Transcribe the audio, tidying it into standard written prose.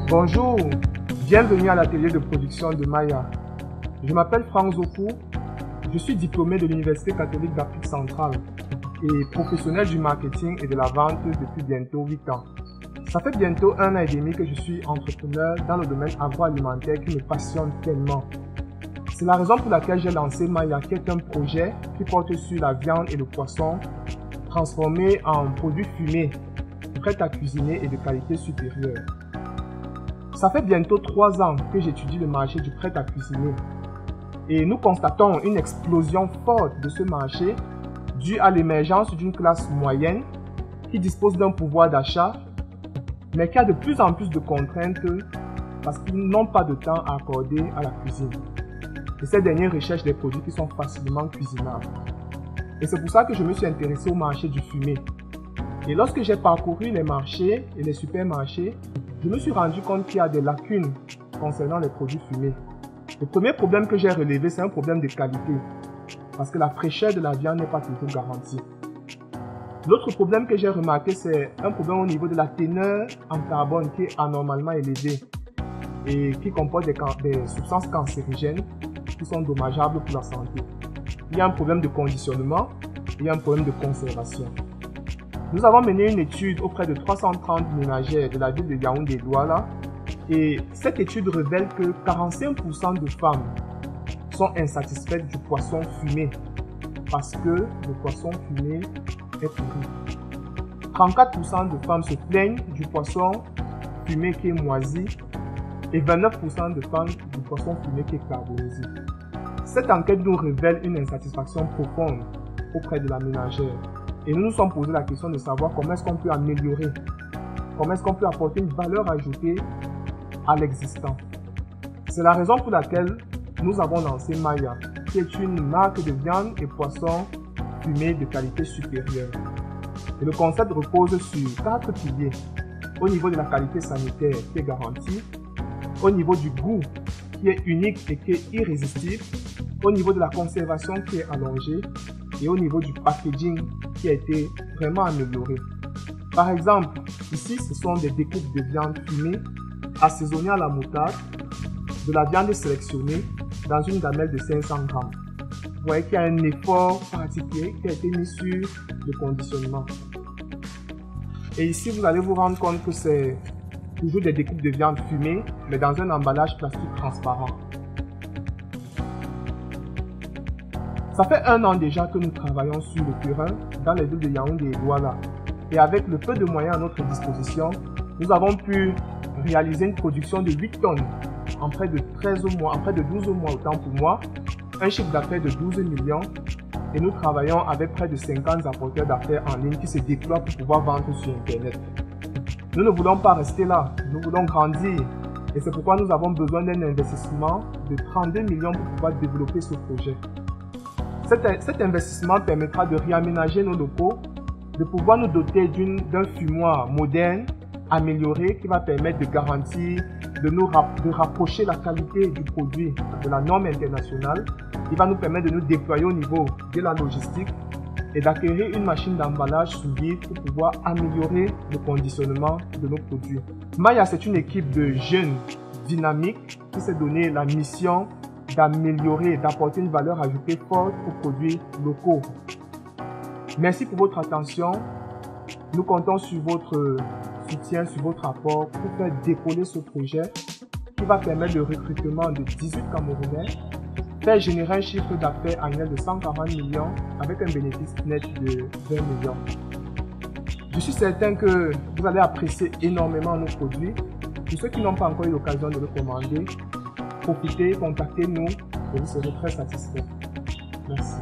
Bonjour, bienvenue à l'atelier de production de Maya. Je m'appelle Franck Zokou, je suis diplômé de l'Université catholique d'Afrique centrale et professionnel du marketing et de la vente depuis bientôt 8 ans. Ça fait bientôt 1 an et demi que je suis entrepreneur dans le domaine agroalimentaire qui me passionne tellement. C'est la raison pour laquelle j'ai lancé Maya, qui est un projet qui porte sur la viande et le poisson transformés en produits fumés, prêts à cuisiner et de qualité supérieure. Ça fait bientôt 3 ans que j'étudie le marché du prêt à cuisiner et nous constatons une explosion forte de ce marché due à l'émergence d'une classe moyenne qui dispose d'un pouvoir d'achat mais qui a de plus en plus de contraintes parce qu'ils n'ont pas de temps à accorder à la cuisine. Et ces derniers recherchent des produits qui sont facilement cuisinables. Et c'est pour ça que je me suis intéressé au marché du fumé. Et lorsque j'ai parcouru les marchés et les supermarchés, je me suis rendu compte qu'il y a des lacunes concernant les produits fumés. Le premier problème que j'ai relevé, c'est un problème de qualité, parce que la fraîcheur de la viande n'est pas toujours garantie. L'autre problème que j'ai remarqué, c'est un problème au niveau de la teneur en carbone qui est anormalement élevée et qui comporte des substances cancérigènes qui sont dommageables pour la santé. Il y a un problème de conditionnement et il y a un problème de conservation. Nous avons mené une étude auprès de 330 ménagères de la ville de Yaoundé-Douala et cette étude révèle que 45% de femmes sont insatisfaites du poisson fumé parce que le poisson fumé est pourri. 34% de femmes se plaignent du poisson fumé qui est moisi et 29% de femmes du poisson fumé qui est carbonisé. Cette enquête nous révèle une insatisfaction profonde auprès de la ménagère. Et nous nous sommes posé la question de savoir comment est-ce qu'on peut améliorer, comment est-ce qu'on peut apporter une valeur ajoutée à l'existant. C'est la raison pour laquelle nous avons lancé Maya, qui est une marque de viande et poisson fumés de qualité supérieure. Et le concept repose sur 4 piliers. Au niveau de la qualité sanitaire qui est garantie, au niveau du goût qui est unique et qui est irrésistible, au niveau de la conservation qui est allongée et au niveau du packaging qui a été vraiment amélioré. Par exemple, ici ce sont des découpes de viande fumée assaisonnées à la moutarde, de la viande sélectionnée dans une gamelle de 500 grammes. Vous voyez qu'il y a un effort particulier qui a été mis sur le conditionnement. Et ici vous allez vous rendre compte que c'est toujours des découpes de viande fumée mais dans un emballage plastique transparent. Ça fait 1 an déjà que nous travaillons sur le terrain dans les villes de Yaoundé et Douala. Et avec le peu de moyens à notre disposition, nous avons pu réaliser une production de 8 tonnes en près de 12 mois autant pour moi, un chiffre d'affaires de 12 millions et nous travaillons avec près de 50 apporteurs d'affaires en ligne qui se déploient pour pouvoir vendre sur Internet. Nous ne voulons pas rester là, nous voulons grandir et c'est pourquoi nous avons besoin d'un investissement de 32 millions pour pouvoir développer ce projet. Cet investissement permettra de réaménager nos locaux, de pouvoir nous doter d'un fumoir moderne, amélioré, qui va permettre de garantir, de rapprocher la qualité du produit de la norme internationale, qui va nous permettre de nous déployer au niveau de la logistique et d'acquérir une machine d'emballage sous vide pour pouvoir améliorer le conditionnement de nos produits. Maya, c'est une équipe de jeunes dynamiques qui s'est donné la mission d'améliorer, d'apporter une valeur ajoutée forte aux produits locaux. Merci pour votre attention. Nous comptons sur votre soutien, sur votre apport pour faire décoller ce projet qui va permettre le recrutement de 18 Camerounais, faire générer un chiffre d'affaires annuel de 140 millions avec un bénéfice net de 20 millions. Je suis certain que vous allez apprécier énormément nos produits. Pour ceux qui n'ont pas encore eu l'occasion de le commander, profitez, contactez-nous et vous serez très satisfaits. Merci.